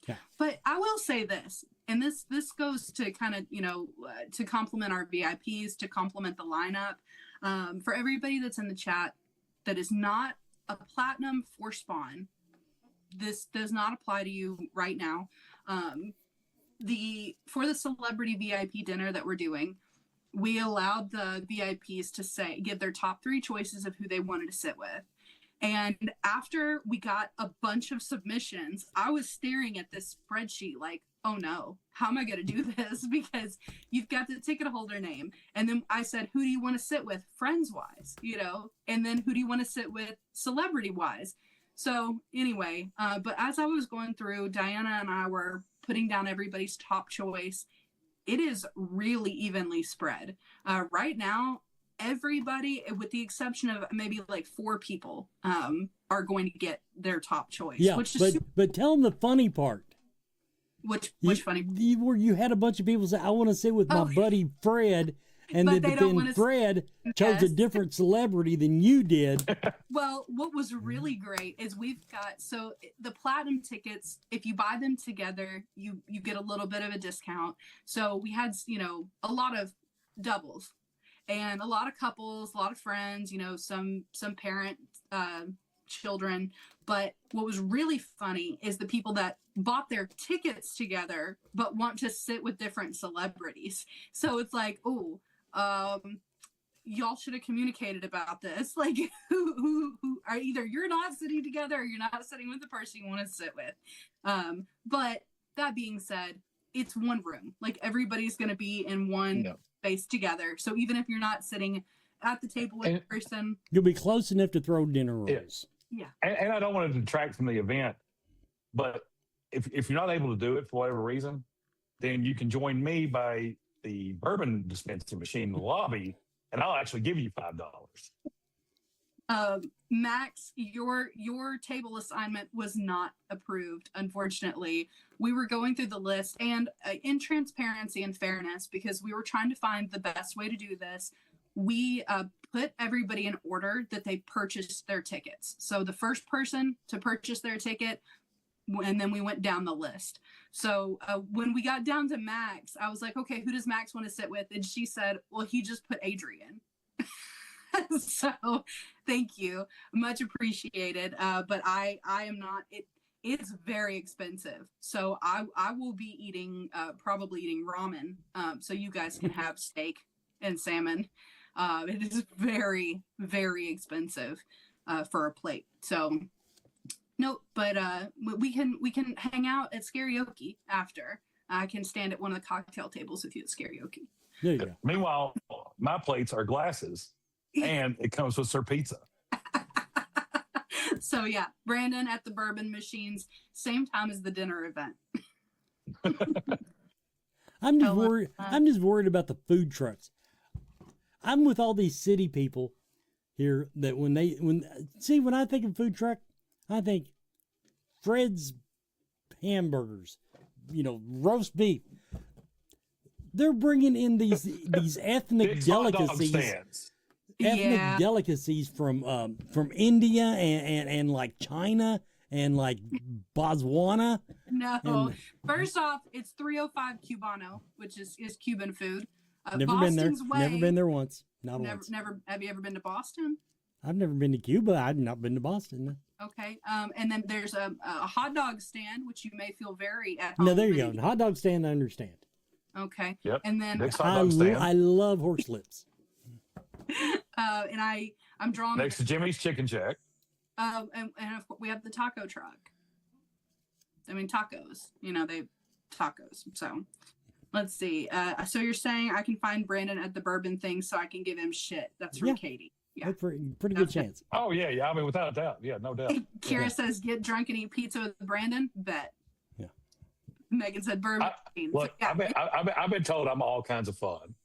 yeah. But I will say this, and this goes to kind of, to complement our VIPs, to complement the lineup, for everybody that's in the chat that is not a platinum for Spawn. This does not apply to you right now. For the celebrity VIP dinner that we're doing, we allowed the VIPs to give their top 3 choices of who they wanted to sit with. And after we got a bunch of submissions, I was staring at this spreadsheet like, oh no, how am I going to do this? Because you've got the ticket holder name. And then I said, who do you want to sit with friends wise, and then who do you want to sit with celebrity wise? So anyway, but as I was going through, Diana and I were putting down everybody's top choice. It is really evenly spread. Right now, everybody, with the exception of maybe like 4 people, are going to get their top choice. Yeah, which is but tell them the funny part. Which funny? Where you had a bunch of people say, I want to sit with my buddy Fred, and then Fred chose a different celebrity than you did. Well, what was really great is we've got, so the platinum tickets, if you buy them together, you get a little bit of a discount. So we had, a lot of doubles and a lot of couples, a lot of friends, some parent, children. But what was really funny is the people that bought their tickets together but want to sit with different celebrities. So it's like, y'all should have communicated about this. Like, who are either you're not sitting together or you're not sitting with the person you want to sit with. But that being said, it's one room. Like, everybody's going to be in one space together. So even if you're not sitting at the table with the person, you'll be close enough to throw dinner rolls. Yeah. And I don't want to detract from the event, but if you're not able to do it for whatever reason, then you can join me by the bourbon dispensing machine in the lobby, and I'll actually give you $5. Max, your table assignment was not approved, unfortunately. We were going through the list, and in transparency and fairness, because we were trying to find the best way to do this, we put everybody in order that they purchased their tickets. So the first person to purchase their ticket, and then we went down the list. So when we got down to Max, I was like, okay, who does Max want to sit with? And she said, well, he just put Adrian. So thank you. Much appreciated. But I am not, it's very expensive. So I will be probably eating ramen. So you guys can have steak and salmon. It is very, very expensive for a plate. So no, but we can hang out at karaoke after. I can stand at one of the cocktail tables with you at karaoke. There you go. Meanwhile, my plates are glasses, and it comes with Sir Pizza. So yeah, Brandon at the bourbon machines, same time as the dinner event. I'm just worried about the food trucks. I'm with all these city people here that when I think of food truck, I think Fred's hamburgers, roast beef. They're bringing in these ethnic delicacies, delicacies from India and like China and like Botswana. No, first off, it's 305 Cubano, which is Cuban food. Never been there. Boston's way. Never been there once. Not Never, once. never. Have you ever been to Boston? I've never been to Cuba. I've not been to Boston. Okay. And then there's a hot dog stand, which you may feel very at home. No, there you go. Hot dog stand, I understand. Okay. Yep. And then Next hot dog stand. I love horse lips. and I'm drawn Next to Jimmy's Chicken Shack. and of course we have the taco truck. I mean tacos. They tacos. So let's see. So you're saying I can find Brandon at the bourbon thing so I can give him shit. That's from Katie. Yeah. That's pretty good chance. Oh yeah. I mean, without a doubt. Yeah, no doubt. Kira says get drunk and eat pizza with Brandon. Bet. Yeah. Megan said bourbon machine. Look, So, yeah. I've been told I'm all kinds of fun.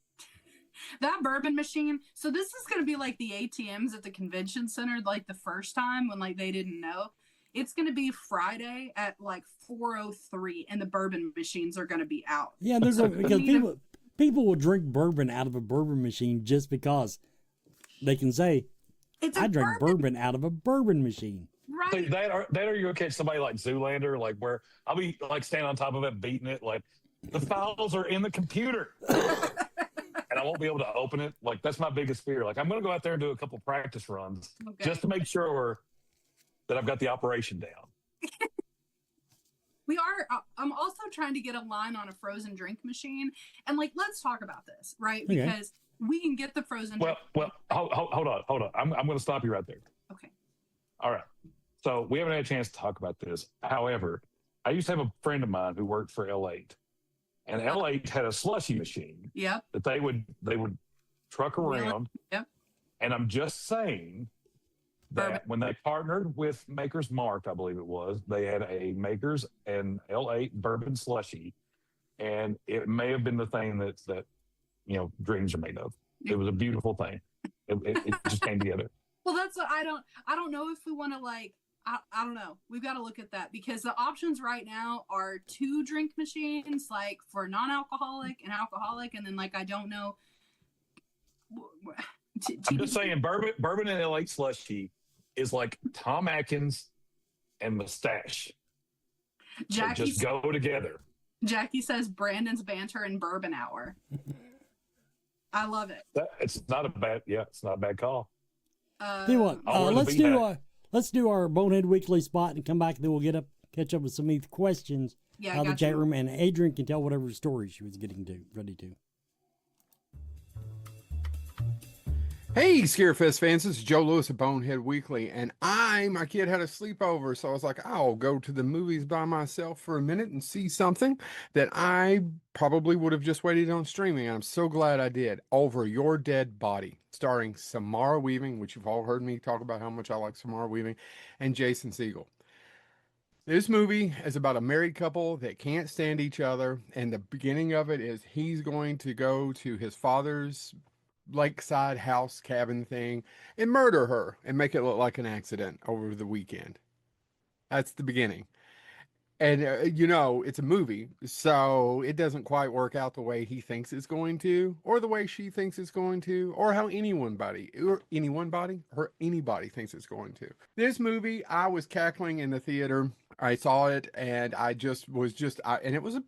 That bourbon machine. So this is going to be like the ATMs at the convention center, like the first time when like they didn't know. It's going to be Friday at like 4:03, and the bourbon machines are going to be out. Yeah, they're going because people will drink bourbon out of a bourbon machine just because they can say, "I drank bourbon out of a bourbon machine." Right. See, that or you'll catch somebody like Zoolander, like where I'll be like standing on top of it, beating it, like the files are in the computer. And I won't be able to open it. Like, that's my biggest fear. Like, I'm going to go out there and do a couple practice runs just to make sure that I've got the operation down. We are. I'm also trying to get a line on a frozen drink machine. And, like, let's talk about this, right? Okay. Because we can get the frozen drink. Well, hold on. I'm going to stop you right there. Okay. All right. So we haven't had a chance to talk about this. However, I used to have a friend of mine who worked for L8. And L8 had a slushy machine that they would truck around. Yep. And I'm just saying that when they partnered with Maker's Mark, I believe it was, they had a Maker's and L8 bourbon slushy. And it may have been the thing that dreams are made of. It was a beautiful thing. It just came together. Well, that's what I don't know if we want to like. I don't know. We've got to look at that because the options right now are 2 drink machines, like for non-alcoholic and alcoholic, and then like I don't know. I'm just saying, bourbon and L8 slushy is like Tom Atkins and mustache. They just go together. Jackie says Brandon's banter and bourbon hour. I love it. It's not a bad call. Tell you what, let's do our Bonehead Weekly spot and come back, and then we'll catch up with some of the questions out of the chat room, and Adrian can tell whatever story she was ready to. Hey, Scarefest fans, this is Joe Lewis of Bonehead Weekly, and my kid had a sleepover, so I was like, I'll go to the movies by myself for a minute and see something that I probably would have just waited on streaming. I'm so glad I did. Over Your Dead Body, starring Samara Weaving, which you've all heard me talk about how much I like Samara Weaving, and Jason Segel. This movie is about a married couple that can't stand each other, and the beginning of it is he's going to go to his father's lakeside house cabin thing and murder her and make it look like an accident over the weekend. That's the beginning. And it's a movie, so it doesn't quite work out the way he thinks it's going to, or the way she thinks it's going to, or how anybody thinks it's going to. This movie, I was cackling in the theater. I saw it, and I just was and it was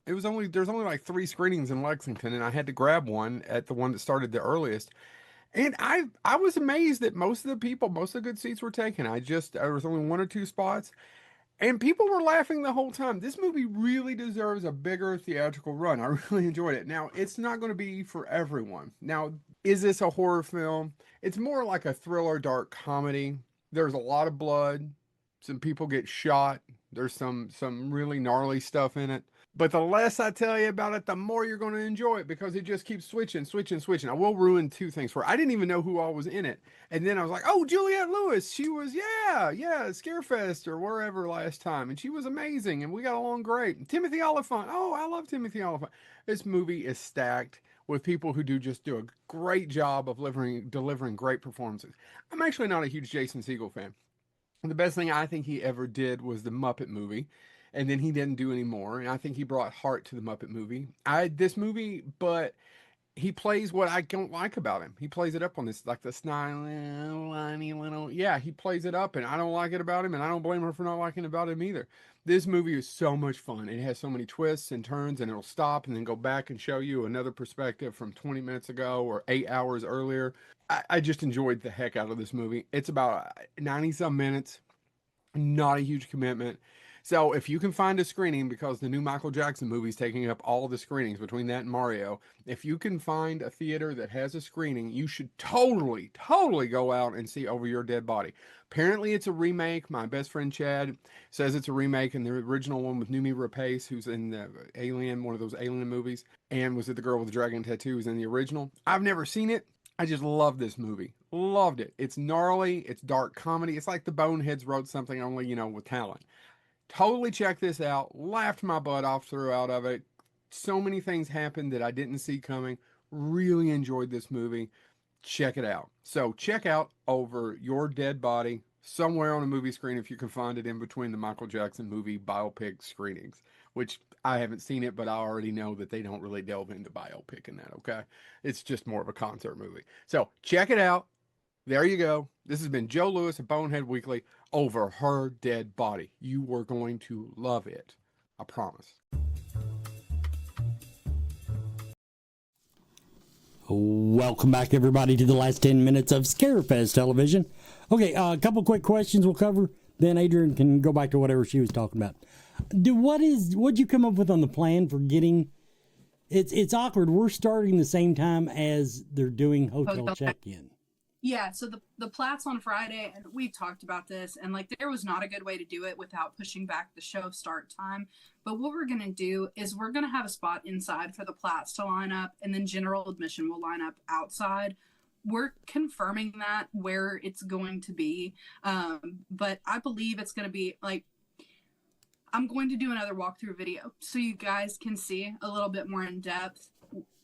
there's only like 3 screenings in Lexington, and I had to grab one at the one that started the earliest. And I was amazed that most of the good seats were taken. There was only 1 or 2 spots, and people were laughing the whole time. This movie really deserves a bigger theatrical run. I really enjoyed it. Now, it's not going to be for everyone. Now, is this a horror film? It's more like a thriller, dark comedy. There's a lot of blood. Some people get shot. There's some really gnarly stuff in it. But the less I tell you about it, the more you're going to enjoy it, because it just keeps switching. I will ruin 2 things for it. I didn't even know who all was in it. And then I was like, oh, Juliette Lewis. She was, Scarefest or wherever last time. And she was amazing. And we got along great. And Timothy Olyphant. Oh, I love Timothy Olyphant. This movie is stacked with people who do a great job of delivering great performances. I'm actually not a huge Jason Segel fan. The best thing I think he ever did was the Muppet movie. And then he didn't do any more. And I think he brought heart to the Muppet movie. But he plays what I don't like about him. He plays it up on this, like the snide, whiny little, yeah, he plays it up, and I don't like it about him, and I don't blame her for not liking it about him either. This movie is so much fun. It has so many twists and turns, and it'll stop and then go back and show you another perspective from 20 minutes ago or 8 hours earlier. I just enjoyed the heck out of this movie. It's about 90 some minutes, not a huge commitment. So if you can find a screening, because the new Michael Jackson movie is taking up all the screenings between that and Mario, if you can find a theater that has a screening, you should totally, totally go out and see Over Your Dead Body. Apparently it's a remake. My best friend Chad says it's a remake, and the original one with Noomi Rapace, who's in the Alien, one of those Alien movies, and was it the girl with the dragon tattoo, who's in the original. I've never seen it. I just love this movie. Loved it. It's gnarly. It's dark comedy. It's like the Boneheads wrote something, only, with talent. Totally check this out. Laughed my butt off throughout of it. So many things happened that I didn't see coming. Really enjoyed this movie. Check it out. So check out Over Your Dead Body somewhere on a movie screen if you can find it in between the Michael Jackson movie biopic screenings, which I haven't seen it, but I already know that they don't really delve into biopic in that, okay? It's just more of a concert movie. So check it out. There you go. This has been Joe Lewis of Bonehead Weekly, Over Her Dead Body. You were going to love it. I promise. Welcome back, everybody, to the last 10 minutes of Scarefest Television. Okay, a couple quick questions we'll cover. Then Adrian can go back to whatever she was talking about. What'd you come up with on the plan for getting... It's awkward. We're starting the same time as they're doing hotel check-in. Yeah, so the Platts on Friday, and we've talked about this, and there was not a good way to do it without pushing back the show start time. But what we're going to do is we're going to have a spot inside for the Platts to line up, and then general admission will line up outside. We're confirming that where it's going to be, but I believe it's going to be I'm going to do another walkthrough video so you guys can see a little bit more in depth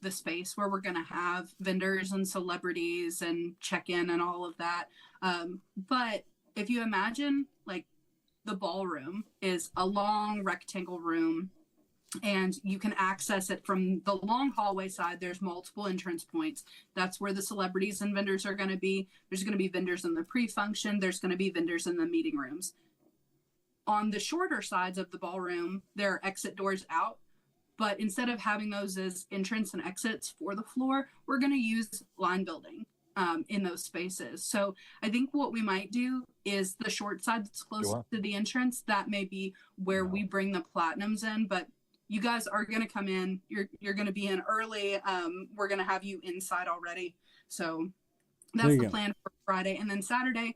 the space where we're going to have vendors and celebrities and check-in and all of that. But if you imagine the ballroom is a long rectangle room, and you can access it from the long hallway side. There's multiple entrance points. That's where the celebrities and vendors are going to be. There's going to be vendors in the pre-function. There's going to be vendors in the meeting rooms. On the shorter sides of the ballroom, there are exit doors out. But instead of having those as entrance and exits for the floor, we're going to use line building in those spaces. So I think what we might do is the short side that's close to the entrance, that may be where we bring the platinums in. But you guys are going to come in. You're going to be in early. We're going to have you inside already. So that's the plan for Friday. And then Saturday,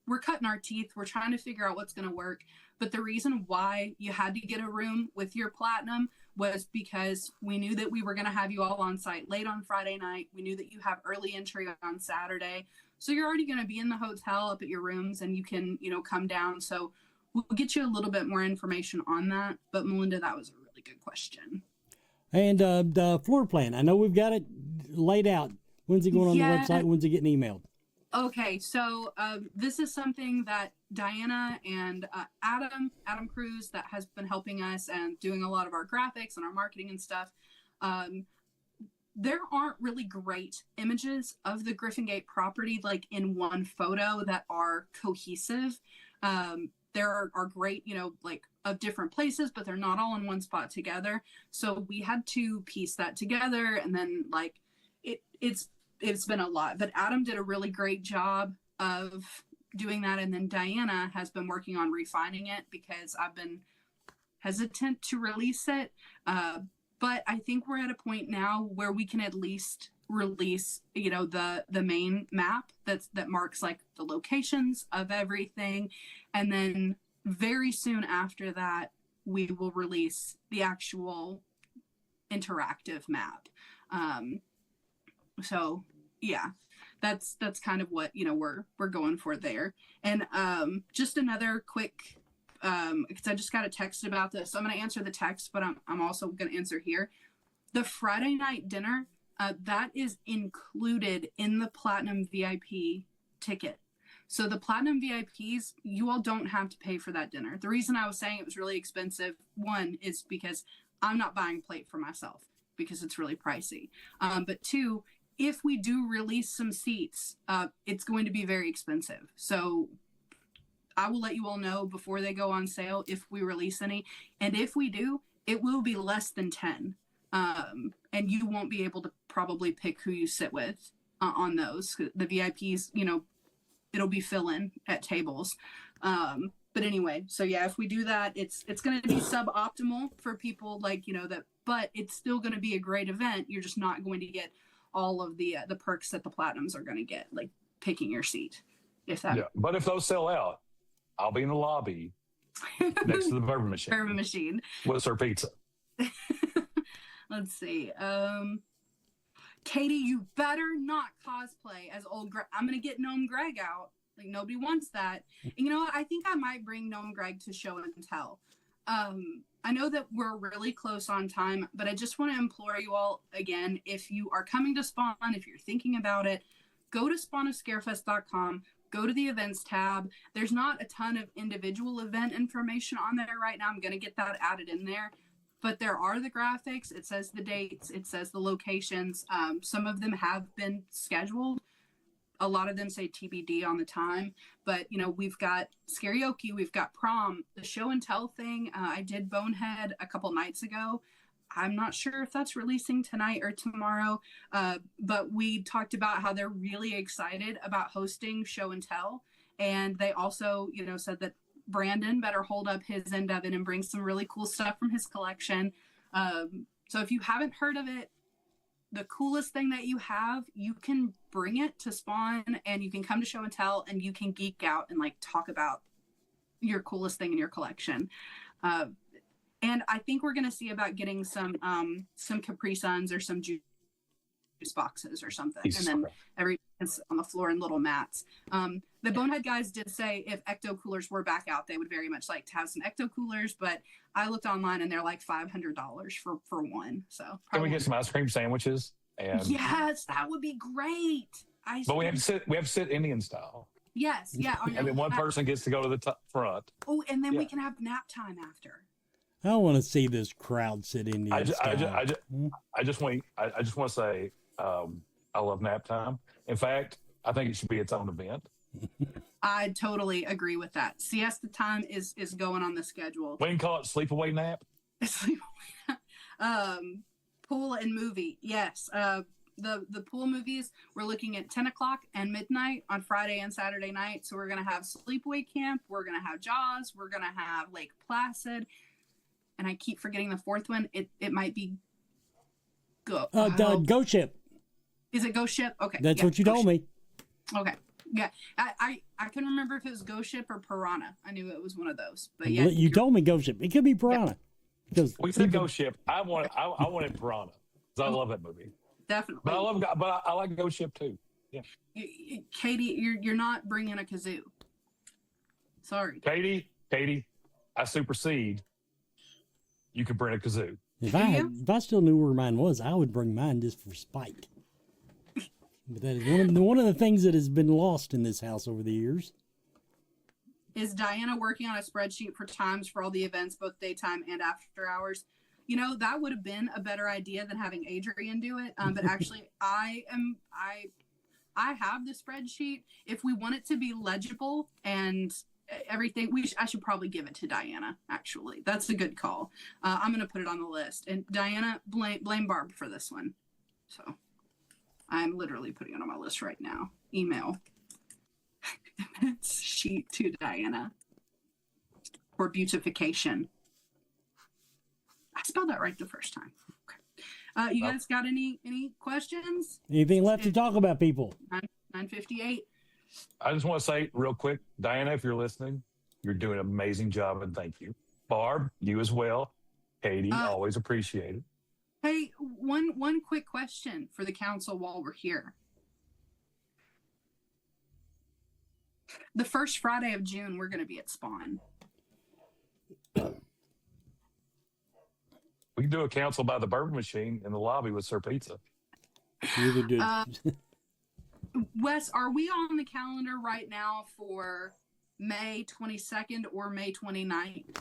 we're cutting our teeth. We're trying to figure out what's going to work. But the reason why you had to get a room with your platinum was because we knew that we were going to have you all on site late on Friday night. We knew that you have early entry on Saturday. So you're already going to be in the hotel up at your rooms, and you can, come down. So we'll get you a little bit more information on that. But Melinda, that was a really good question. And the floor plan, I know we've got it laid out. When's it going on the website? When's it getting emailed? Okay, so this is something that Diana and Adam Cruz, that has been helping us and doing a lot of our graphics and our marketing and stuff. There aren't really great images of the Griffin Gate property in one photo that are cohesive. There are great, of different places, but they're not all in one spot together. So we had to piece that together, and then it's been a lot, but Adam did a really great job of doing that. And then Diana has been working on refining it because I've been hesitant to release it. But I think we're at a point now where we can at least release, the main map that marks the locations of everything. And then very soon after that, we will release the actual interactive map. So yeah, that's kind of what, we're going for there. And just another quick, because I just got a text about this. So I'm going to answer the text, but I'm also going to answer here. The Friday night dinner, that is included in the Platinum VIP ticket. So the Platinum VIPs, you all don't have to pay for that dinner. The reason I was saying it was really expensive, one, is because I'm not buying a plate for myself. because it's really pricey. But two, if we do release some seats, it's going to be very expensive. So I will let you all know before they go on sale if we release any. And if we do, it will be less than 10. And you won't be able to probably pick who you sit with on those. The VIPs, you know, it'll be fill-in at tables. But anyway, so yeah, if we do that, it's going to be suboptimal for people like, you know, that, but it's still going to be a great event. You're just not going to get all of the perks that the platinums are going to get, like picking your seat. If that. Yeah, but if those sell out, I'll be in the lobby next to the bourbon machine. Bourbon machine. With her pizza. Let's see. Katie, you better not cosplay as old Greg. I'm going to get Gnome Greg out. Like, nobody wants that. And you know what? I think I might bring Gnome Greg to show and tell. I know that we're really close on time, but I just want to implore you all again, if you are coming to Spawn, if you're thinking about it, go to spawnofscarefest.com, go to the events tab. There's not a ton of individual event information on there right now. I'm going to get that added in there. But there are the graphics. It says the dates. It says the locations. Some of them have been scheduled. A lot of them say TBD on the time. But, you know, we've got Karaoke. We've got Prom. The show and tell thing. I did Bonehead a couple nights ago. I'm not sure if that's releasing tonight or tomorrow. But we talked about how they're really excited about hosting show and tell. And they also, you know, said that Brandon better hold up his end of it and bring some really cool stuff from his collection. So if you haven't heard of it, the coolest thing that you have, you can bring it to Spawn and you can come to show and tell and you can geek out and like talk about your coolest thing in your collection. And I think we're going to see about getting some Capri Suns or some juice boxes or something. And then everything's on the floor in little mats. The Bonehead guys did say if ecto coolers were back out, they would very much like to have some ecto coolers, but I looked online and they're like $500 for one. So can we get some ice cream sandwiches? And yes, that would be great. But we have to sit Indian style. Yes, yeah. And then one person gets to go to the front. Oh, and then we can have nap time after. I want to see this crowd sit Indian style. I just want to say I love nap time. In fact, I think it should be its own event. I totally agree with that. Siesta time is going on the schedule. We can call it sleepaway nap. Sleepaway nap. Pool and movie. Yes. The pool movies, we're looking at 10 o'clock and midnight on Friday and Saturday night. So we're going to have Sleepaway Camp. We're going to have Jaws. We're going to have Lake Placid. And I keep forgetting the fourth one. It might be Ghost Ship. Is it Ghost Ship? Okay. That's what you told me. Okay. Yeah. I couldn't remember if it was Ghost Ship or Piranha. I knew it was one of those. But yeah. You told me Ghost Ship. It could be Piranha. Yeah. We said Ghost Ship. I wanted Piranha because I love that movie. Definitely. But I like Ghost Ship too. Yeah. Katie, you're not bringing a kazoo. Sorry. Katie, I supersede. You could bring a kazoo. If I still knew where mine was, I would bring mine just for spite. But that is one of the things that has been lost in this house over the years. Is Diana working on a spreadsheet for times for all the events, both daytime and after hours? You know, that would have been a better idea than having Adrian do it. But actually, I have the spreadsheet. If we want it to be legible and everything, I should probably give it to Diana. Actually, that's a good call. I'm going to put it on the list. And Diana, blame Barb for this one. So I'm literally putting it on my list right now. Email sheet to Diana for beautification. I spelled that right the first time. Okay. You guys got any questions? Anything left to talk about, people? 9:58. I just want to say real quick, Diana, if you're listening, you're doing an amazing job, and thank you. Barb, you as well. Katie, always appreciated. Hey, one quick question for the council while we're here. The first Friday of June, we're going to be at Spawn. We can do a council by the bourbon machine in the lobby with Sir Pizza. Really do. Wes, are we on the calendar right now for May 22nd or May 29th?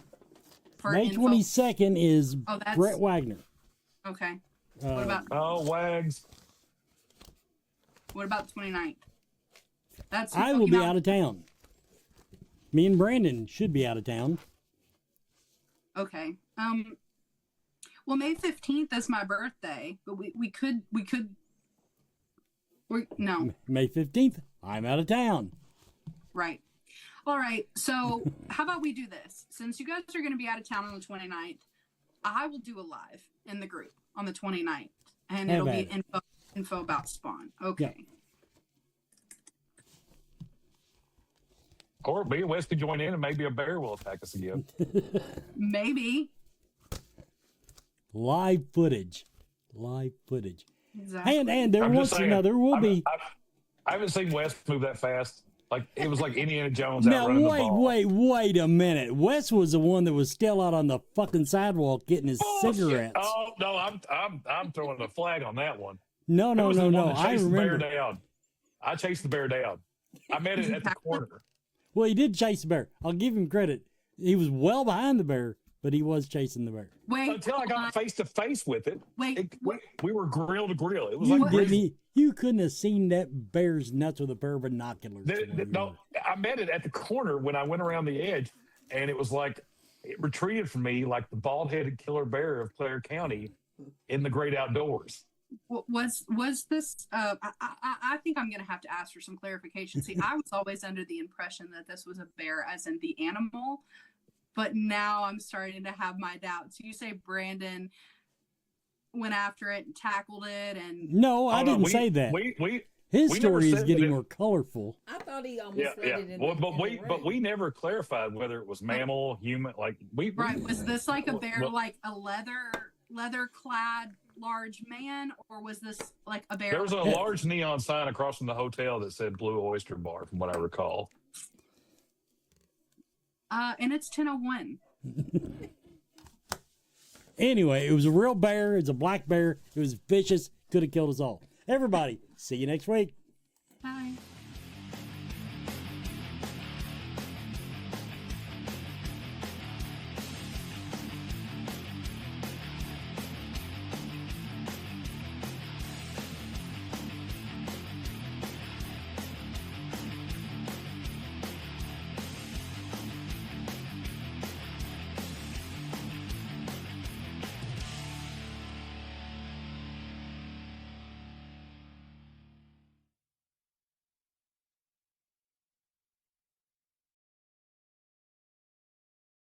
May 22nd is Brett Wagner. Okay. What about Wags. what about the 29th? That's I will be out of town. Me and Brandon should be out of town. Okay. Well, May 15th is my birthday, but no. May 15th, I'm out of town. Right. All right. So how about we do this? Since you guys are going to be out of town on the 29th, I will do a live in the group on the 29th, and it'll be info about Spawn. Okay. Yeah. Or me and Wes could join in, and maybe a bear will attack us again. Maybe. Live footage. Exactly. And there once there will be. I haven't seen Wes move that fast. Like it was like Indiana Jones out Now running the ball. wait a minute. Wes was the one that was still out on the fucking sidewalk getting his cigarettes. Oh no, I'm throwing a flag on that one. No. I remember. The bear down. I chased the bear down. I met it at the corner. Well, he did chase the bear. I'll give him credit. He was well behind the bear, but he was chasing the bear. Wait, until I got face to face with it. Wait, we were grill to grill. It was You couldn't have seen that bear's nuts with a pair of binoculars. No, I met it at the corner when I went around the edge, and it was like it retreated from me like the bald-headed killer bear of Clare County in the great outdoors. Was this? I think I'm going to have to ask for some clarification. See, I was always under the impression that this was a bear, as in the animal, but now I'm starting to have my doubts. You say Brandon went after it and tackled it, and no, I didn't say that. His story is getting more colorful. I thought he almost let it in. But we never clarified whether it was mammal, human. Was this like a bear, like a leather clad large man, or was this like a bear? There was a large neon sign across from the hotel that said Blue Oyster Bar, from what I recall. And it's 10:01. Anyway, it was a real bear. It's a black bear. It was vicious. Could have killed us all. Everybody, see you next week.